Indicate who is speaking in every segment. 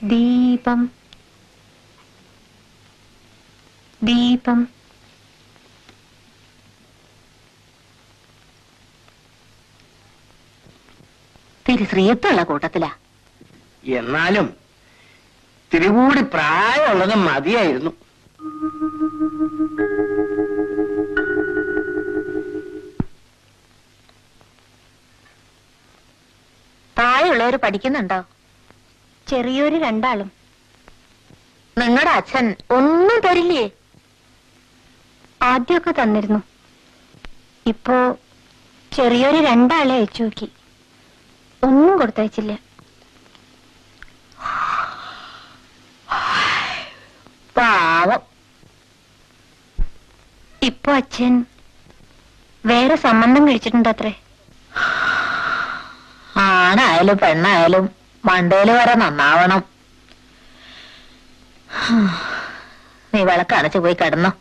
Speaker 1: ദീപം ദീപം തിരുശ്രീയത്തുള്ള കൂട്ടത്തിലാ.
Speaker 2: എന്നാലും തിരുകൂടി പ്രായമുള്ളത് മതിയായിരുന്നു.
Speaker 1: താഴെയുള്ളവർ പഠിക്കുന്നുണ്ടോ? ചെറിയൊരു 2 ആളും. നിങ്ങളുടെ അച്ഛൻ ഒന്നും തരില്ലേ? ആദ്യമൊക്കെ തന്നിരുന്നു. ഇപ്പോ ചെറിയൊരു 2 ആളെ അയച്ചു നോക്കി, ഒന്നും കൊടുത്തയച്ചില്ല. പാവം. ഇപ്പൊ അച്ഛൻ വേറെ സംബന്ധം കഴിച്ചിട്ടുണ്ടത്രേ. ആണായാലും പെണ്ണായാലും മണ്ടയില് വരെ നന്നാവണം. നീ വിളക്കടച്ചു പോയി കിടന്നോ.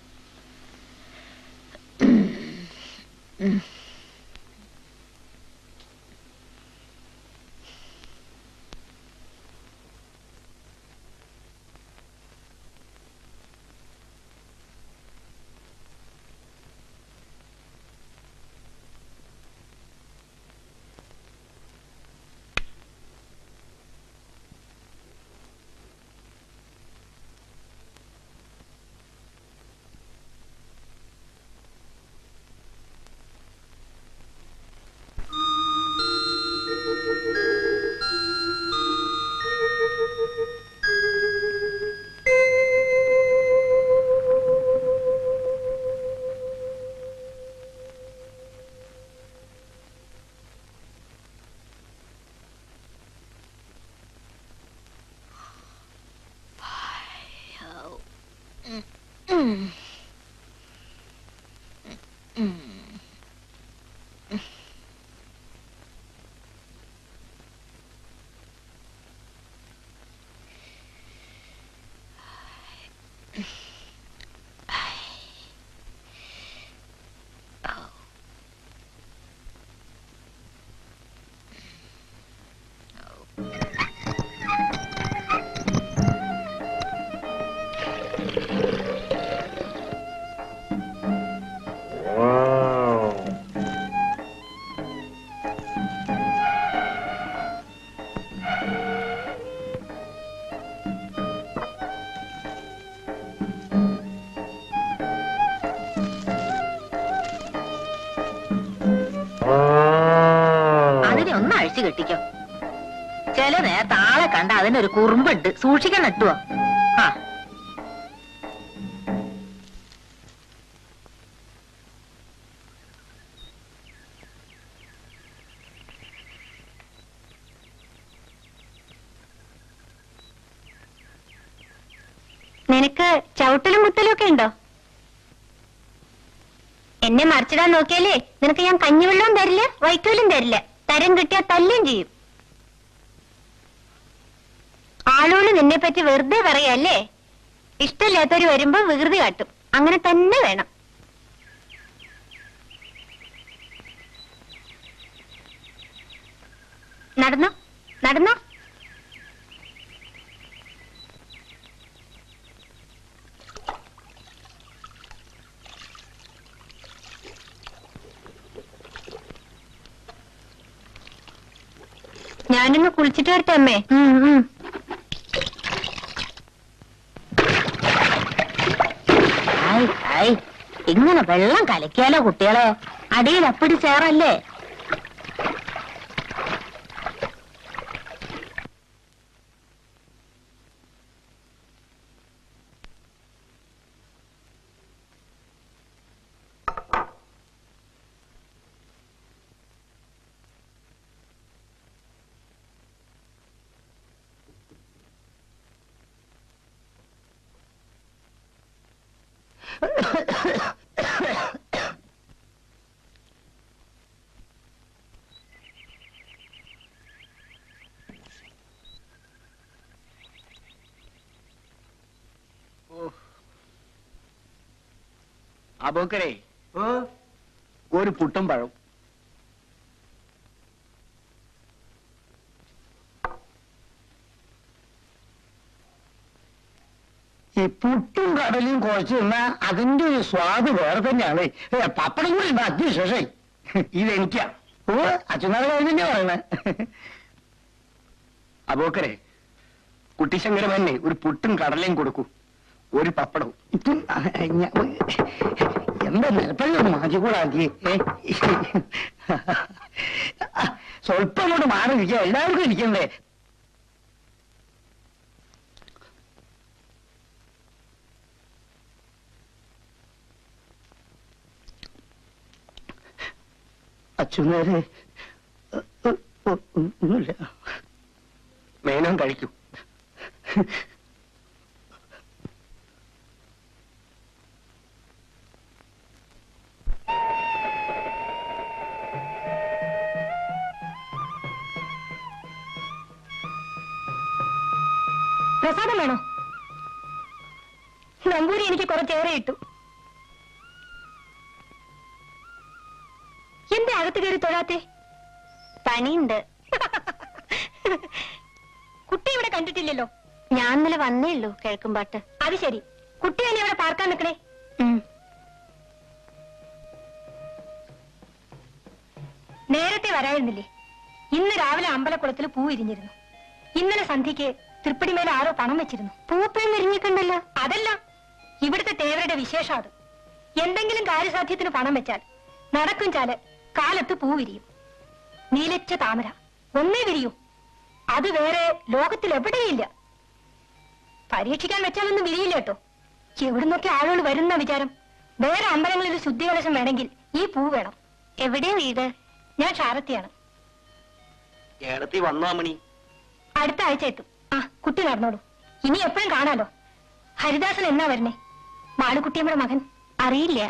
Speaker 1: കെട്ടിക്കോ. ചില നേരത്തെ ആളെ കണ്ട അതിനൊരു കുറുമ്പുണ്ട്, സൂക്ഷിക്കാൻ നട്ടുവോ. ആ നിനക്ക് ചവിട്ടലും കുത്തലും ഒക്കെ ഉണ്ടോ? എന്നെ മറിച്ചിടാൻ നോക്കിയാലേ നിനക്ക് ഞാൻ കഞ്ഞിവെള്ളവും തരില്ല, വൈക്കോലും തരില്ല. തരം കിട്ടിയാൽ തല്ലും ചെയ്യും. ആളുകൾ നിന്നെ പറ്റി വെറുതെ പറയല്ലേ. ഇഷ്ടമില്ലാത്തവര് വരുമ്പോ വികൃതി കാട്ടും. അങ്ങനെ തന്നെ വേണം. നടന്നോ നടന്നോ. ഞാനൊന്ന് കുളിച്ചിട്ട് വരട്ടെ അമ്മേ. ഇങ്ങനെ വെള്ളം കലക്കിയാലോ കുട്ടികളെ, അടിയിൽ അപ്പിടി ചേറല്ലേ.
Speaker 2: അബൂക്കരേ, ഒരു പുട്ടും പഴം.
Speaker 3: ഈ പുട്ടും കടലും കുഴച്ച് തിന്നാ അതിന്റെ ഒരു സ്വാദ് വേറെ തന്നെയാണ്. പപ്പടം കൂടി ഉണ്ട് അതിവിശേഷേ.
Speaker 2: ഇതെനിക്കാ.
Speaker 3: ഓ അച്ഛനാളെ കാര്യം തന്നെ പറയണേ.
Speaker 2: അബോക്കരെ, കുട്ടിശങ്കരമന്നെ ഒരു പുട്ടും കടലയും കൊടുക്കൂ, ഒരു പപ്പടവും.
Speaker 3: ഇപ്പം എന്താ നിലപ്പഴം മാറ്റിക്കൂടാ? സ്വല്പം അങ്ങോട്ട് മാറിയിരിക്കുക, എല്ലാവർക്കും ഇരിക്കണ്ടേ? അച്ഛനേരെ ഒന്നുമില്ല.
Speaker 2: മേനോൻ കഴിക്കൂ.
Speaker 1: പ്രസാദം വേണോ? നമ്പൂരി എനിക്ക് കുറച്ചേറെ ഇട്ടു. എന്റെ അകത്ത് കയറി തൊഴാത്തെ? പണിയുണ്ട്. കുട്ടി ഇവിടെ കണ്ടിട്ടില്ലല്ലോ. ഞാൻ ഇന്നലെ വന്നേ ഉള്ളൂ കിഴക്കുംപാട്ട്. അത് ശരി. കുട്ടി തന്നെ ഇവിടെ പാർക്കാൻ നിൽക്കണേ. നേരത്തെ വരായിരുന്നില്ലേ? ഇന്ന് രാവിലെ അമ്പലക്കുളത്തിൽ പൂ ഇരിഞ്ഞിരുന്നു. ഇന്നലെ സന്ധ്യക്ക് തൃപ്പടിമേലെ ആരോ പണം വെച്ചിരുന്നു. പൂപ്പഴം വിരിഞ്ഞിട്ടുണ്ടല്ലോ. അതല്ല, ഇവിടുത്തെ തേവരുടെ വിശേഷം അത്. എന്തെങ്കിലും കാര്യസാധ്യത്തിന് പണം വെച്ചാൽ നടക്കും ചാല് കാലത്ത് പൂ വിരിയും. നീലച്ച താമര ഒന്നേ വിരിയൂ. അത് വേറെ ലോകത്തിൽ എവിടെയില്ല. പരീക്ഷിക്കാൻ വെച്ചാലൊന്നും വിരിയില്ല കേട്ടോ. എവിടുന്നൊക്കെ ആളുകൾ വരുന്ന വിചാരം. വേറെ അമ്പലങ്ങളിൽ ശുദ്ധികലശം വേണമെങ്കിൽ ഈ പൂ വേണം. എവിടെയാ വീട്? ഞാൻ ക്ഷാരത്തിയാണ്.
Speaker 2: ഏടത്തി വന്നോ മണി?
Speaker 1: അടുത്ത ആഴ്ച എത്തും. ആ കുട്ടി നടന്നോളൂ. ഇനി എപ്പോഴും കാണാലോ. ഹരിദാസൻ എന്നാ വരണേ? മാളുകുട്ടിയമ്മയുടെ മകൻ. അറിയില്ല.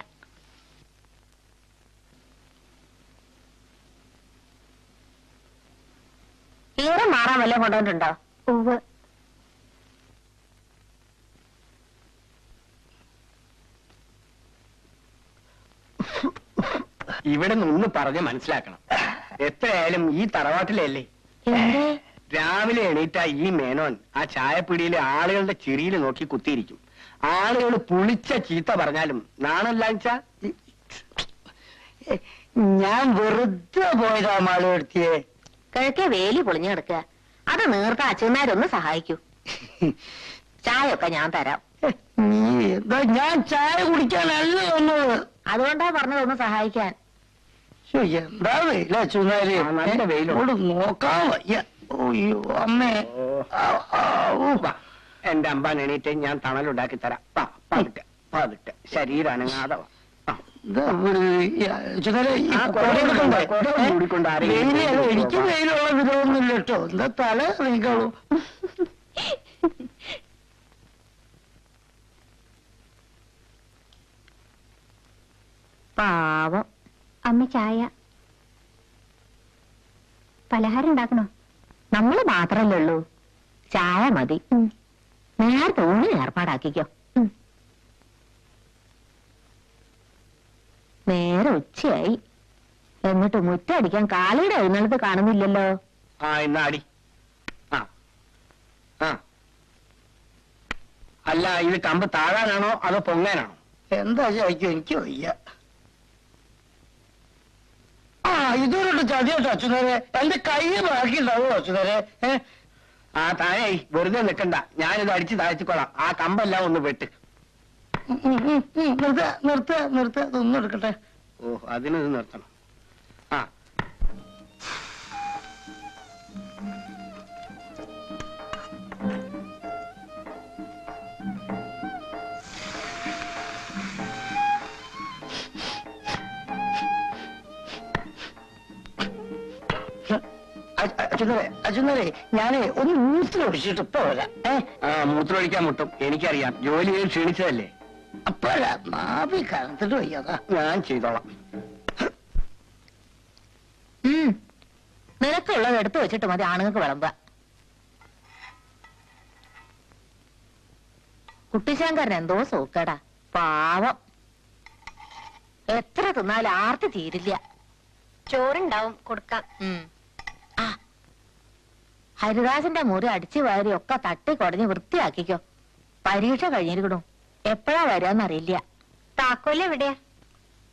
Speaker 1: ഈറ മാറാൻ വല്ലതും കൊണ്ടുവന്നിട്ടുണ്ടോ? ഉവ്വ്.
Speaker 2: ഇവിടെ നിന്ന് പറഞ്ഞ് മനസ്സിലാക്കണം. എത്രയായാലും ഈ തറവാട്ടിലല്ലേ. രാവിലെ എണീറ്റ ഈ മേനോൻ ആ ചായപ്പിടിയിലെ ആളുകളുടെ ചിരിയിൽ നോക്കി കുത്തിയിരിക്കും. ആളുകൾ പുളിച്ച ചീത്ത പറഞ്ഞാലും നാണല്ലാച്ച.
Speaker 3: ഞാൻ വെറുതെ പോയതാ മാളുകെടുത്തിയെ.
Speaker 1: കിഴക്കെ വേലി പൊളിഞ്ഞു കിടക്കുക. അത് നേർത്ത അച്ഛന്മാരൊന്ന് സഹായിക്കൂ. ചായയൊക്കെ ഞാൻ തരാം.
Speaker 3: നീ എന്താ? ഞാൻ ചായ കുടിക്കാനല്ല വന്നത്.
Speaker 1: അതുകൊണ്ടാ പറഞ്ഞതൊന്ന് സഹായിക്കാൻ.
Speaker 3: എന്താ വെയില അച്ഛനാര്?
Speaker 2: നല്ല വെയിലോട്
Speaker 3: നോക്കാൻ വയ്യ. ഓയ്യോ അമ്മേ.
Speaker 2: എന്റെ അമ്പാൻ എണീറ്റ് ഞാൻ തണലുണ്ടാക്കി തരാം. പതുക്കെ പതുക്കെ ശരീരം അനങ്ങാതെ വാ.
Speaker 3: എനിക്ക് വെയിലുള്ള വിധമൊന്നുമില്ല കേട്ടോ. എന്താ തല നീക്കാളൂ.
Speaker 1: പാവം. അമ്മ ചായ പലഹാരം ഉണ്ടാക്കണോ? നമ്മള് മാത്രല്ലേ ഉള്ളൂ. ചായ മതി. നേരത്തെ ഊണിന് ഏർപ്പാടാക്കിക്കോ. നേരെ ഉച്ചയായി. എന്നിട്ട് മുറ്റടിക്കാൻ കാളിയുടെ എഴുന്നള്ളത്ത് കാണുന്നില്ലല്ലോ.
Speaker 2: ആ ഇന്നാടി. ആ ആ അല്ല, ഇത് കമ്പ് താഴാനാണോ അതോ പൊങ്ങാനാണോ?
Speaker 3: എന്താ ചോദിക്കും, എനിക്ക് വയ്യ. ആ ഇതൊരു ചതിയോട്ടോ അച്ഛനേരെ. എന്റെ കൈ ബാക്കിയുണ്ടാവോ അച്ഛനേരെ?
Speaker 2: ആ താഴെ വെറുതെ നിൽക്കണ്ട, ഞാനിത് അടിച്ച് താഴ്ത്തിക്കൊള്ളാം. ആ കമ്പെല്ലാം ഒന്ന് വെട്ട്.
Speaker 3: നിർത്ത നിർത്ത നിർത്ത ഇതൊന്നും എടുക്കട്ടെ.
Speaker 2: ഓ അതിനത് നിർത്തണം. ആ
Speaker 3: അച്ഛനേരെ ഞാനേ ഒന്ന് മൂത്രമൊഴിച്ചിട്ട് ഇപ്പൊ വരാം.
Speaker 2: മൂത്രമൊഴിക്കാൻ മുട്ടും, എനിക്കറിയാം. ജോലി ചെയ്ത് ക്ഷീണിച്ചതല്ലേ.
Speaker 3: അപ്പഴ മാവി കലത്തിട്ട് വയ്യാതാ.
Speaker 2: ഞാൻ ചെയ്തോളാം.
Speaker 1: നിനക്കുള്ളത് എടുത്തു വെച്ചിട്ട് മതി ആണുങ്ങൾക്ക് വിളമ്പ. കുട്ടിശങ്കരൻ എന്തോ സൂക്കടാ. പാവം. എത്ര തിന്നാലും ആർത്തി തീരില്ല. ചോറുണ്ടാവും കൊടുക്കാം. ആ ഹരിദാസന്റെ മുറി അടിച്ചു വാരി ഒക്കെ തട്ടി കുടഞ്ഞ് വൃത്തിയാക്കിക്കോ.
Speaker 4: പരീക്ഷ കഴിഞ്ഞിരിക്കണു. എപ്പോഴാ വരാന്നറിയില്ല.
Speaker 1: താക്കോല് എവിടെയാ?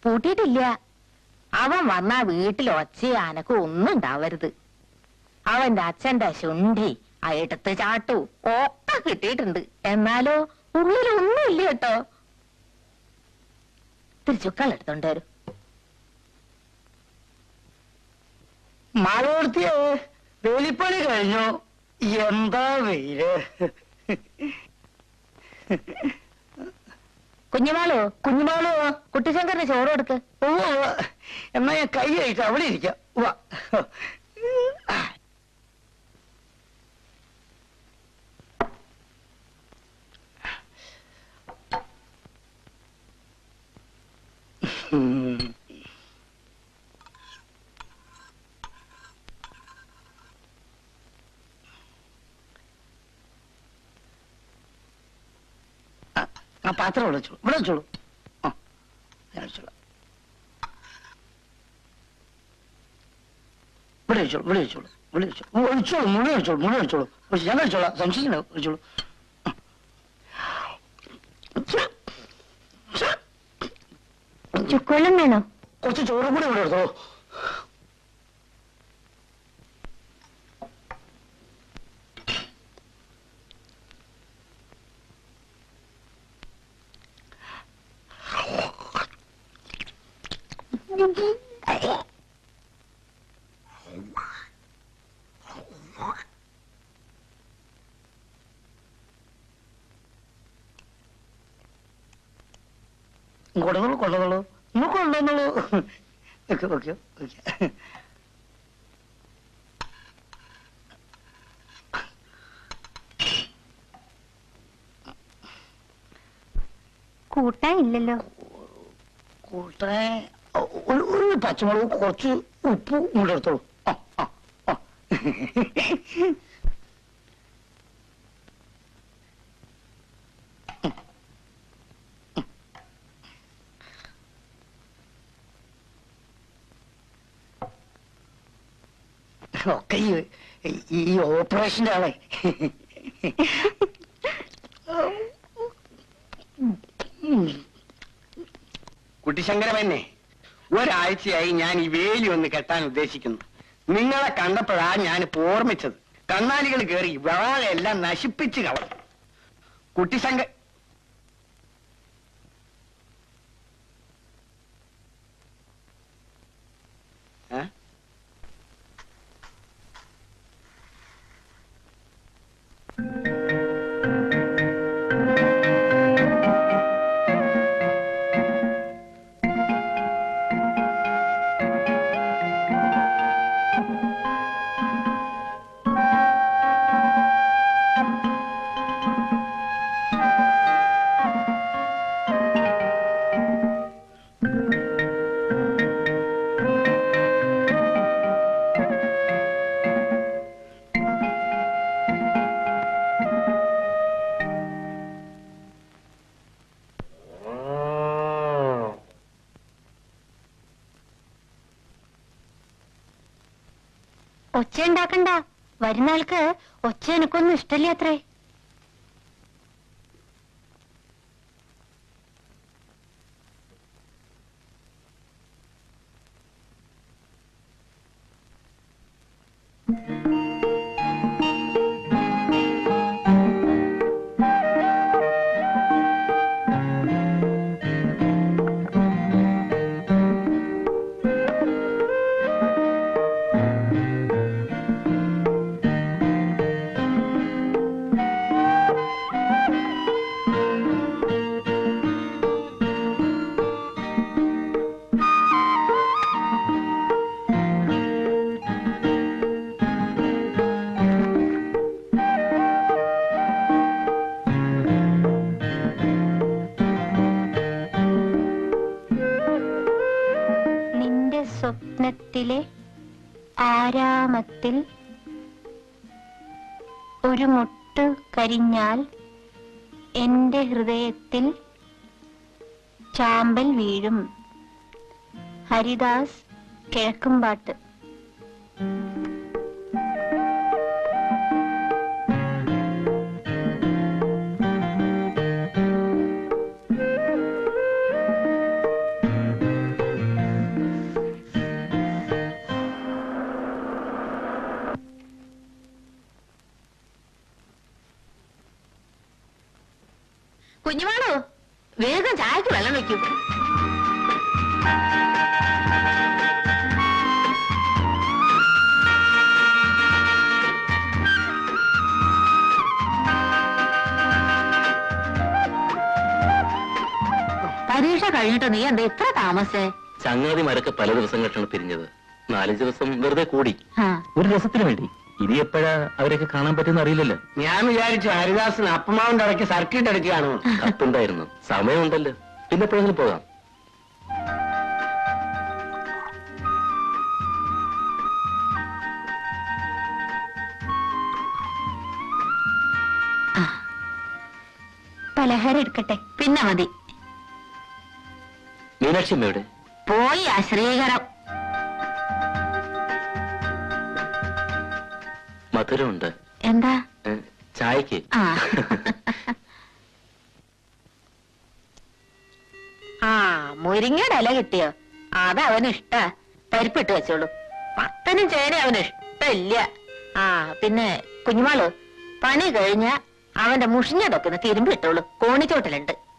Speaker 4: പൂട്ടിയിട്ടില്ല. അവൻ വന്നാ വീട്ടിൽ ഒച്ചയും അനക്കും ഒന്നും ഉണ്ടാവരുത്. അവന്റെ അച്ഛന്റെ ശുണ്ഠി എടുത്ത് ചാട്ടു ഒക്കെ കിട്ടിയിട്ടുണ്ട്. എന്നാലോ ഉള്ളിലൊന്നും ഇല്ല കേട്ടോ. തിരിച്ചുക്കളെടുത്തോണ്ട് വരും.
Speaker 3: മാളോർത്തിയെ വേലിപ്പണി കഴിഞ്ഞു. എന്താ വെയില്.
Speaker 4: കുഞ്ഞുമാളോ കുട്ടിശങ്കറിന് ചോറ് കൊടുക്ക്.
Speaker 3: ഓ എന്നാ ഞാൻ കൈ കഴിച്ച അവിടെ ഇരിക്കാം. ആ പാത്രം വിളിച്ചോളൂ. ഇവിടെ വെച്ചോളൂ. ആ വിളിച്ചോളാം. ഇവിടെ വെച്ചോളൂ. ഇവിടെ വെച്ചോളൂ. ഇവിടെ വെച്ചോളൂ. ഒഴിച്ചോളൂ. മുഴുവൻ വെച്ചോളൂ. മുഴുവൻ വെച്ചോളൂ. ഞാൻ കഴിച്ചോളാം. സംശയിക്കണ്ട. ഒഴിച്ചോളൂ.
Speaker 1: ചുക്കുവെള്ളം വേണോ?
Speaker 3: കുറച്ച് ചോറും കൂടി ഇവിടെ എടുത്തോളൂ. കൊണ്ടുവന്നോളൂ. കൊണ്ടുവന്നോളൂ. ഇന്ന് കൊണ്ടുവന്നോളൂ. Okay okay okay.
Speaker 1: കൂട്ടാൻ ഇല്ലല്ലോ.
Speaker 3: കൂട്ടാൻ ഒരു പച്ചമുളക് കുറച്ച് ഉപ്പ് ഇങ്ങോട്ട് എടുത്തോളൂ. ഒക്കെ ഈ ഓപ്പറേഷന്റെ ആളെ.
Speaker 2: കുട്ടിശങ്കരമന്നെ, ഒരാഴ്ചയായി ഞാൻ ഈ വേലി ഒന്ന് കെട്ടാൻ ഉദ്ദേശിക്കുന്നു. നിങ്ങളെ കണ്ടപ്പോഴാ ഞാനിപ്പോ ഓർമ്മിച്ചത്. കണ്ണാലികൾ കയറി വാഴയെല്ലാം നശിപ്പിച്ചു കളഞ്ഞു. കുട്ടിശങ്ക
Speaker 1: ഒച്ച ഉണ്ടാക്കണ്ട. വരുന്ന ആൾക്ക് ഒച്ച എനിക്കൊന്നും ഇഷ്ടല്ലേ അത്രേ. സ്വപ്നത്തിലെ ആരാമത്തിൽ ഒരു മുട്ട് കരിഞ്ഞാൽ എന്റെ ഹൃദയത്തിൽ ചാമ്പൽ വീഴും. ഹരിദാസ്, കിഴക്കുംപാട്ട്.
Speaker 4: കുഞ്ഞുമാളോ വേഗം ചായക്ക് വെള്ളം വെക്കൂ. പരീക്ഷ കഴിഞ്ഞിട്ട് നീ എന്താ ഇത്ര താമസേ?
Speaker 5: ചങ്ങാതിമാരൊക്കെ പല ദിവസങ്ങളിലാണ് പിരിഞ്ഞത്. 4 ദിവസം വെറുതെ കൂടി
Speaker 4: ആ,
Speaker 5: ഒരു രസത്തിന് വേണ്ടി. ഇനി എപ്പോഴാ അവരൊക്കെ കാണാൻ പറ്റുന്ന അറിയില്ലല്ലോ.
Speaker 2: ഞാൻ വിചാരിച്ചു ഹരിദാസൻ അപ്പമാവിന്റെ ഇടയ്ക്ക് സർക്കിട്ട് അടിക്കുകയാണോ.
Speaker 5: കത്തുണ്ടായിരുന്നു. സമയമുണ്ടല്ലോ, പിന്നെ എപ്പോഴെങ്കിലും പോകാം.
Speaker 1: പലഹാരം എടുക്കട്ടെ?
Speaker 4: പിന്നെ മതി.
Speaker 5: മീനാക്ഷി അമ്മയുടെ
Speaker 4: പോയി ആ ശ്രീകരം.
Speaker 5: മധുരമുണ്ട്.
Speaker 4: എന്താ?
Speaker 5: ചായക്ക്.
Speaker 4: ആ ആ മുരിങ്ങയുടെ ഇല കിട്ടിയോ? അത് അവന് ഇഷ്ട. പരിപ്പിട്ട് വെച്ചോളൂ. പത്തനും ചേന അവന് ഇഷ്ടമില്ല. ആ പിന്നെ കുഞ്ഞുമാള് പണി കഴിഞ്ഞ അവന്റെ മുഷിഞ്ഞതൊക്കെ ഒന്ന് തിരുമ്പി ഇട്ടോളൂ. കോണിച്ചോട്ടിലുണ്ട്.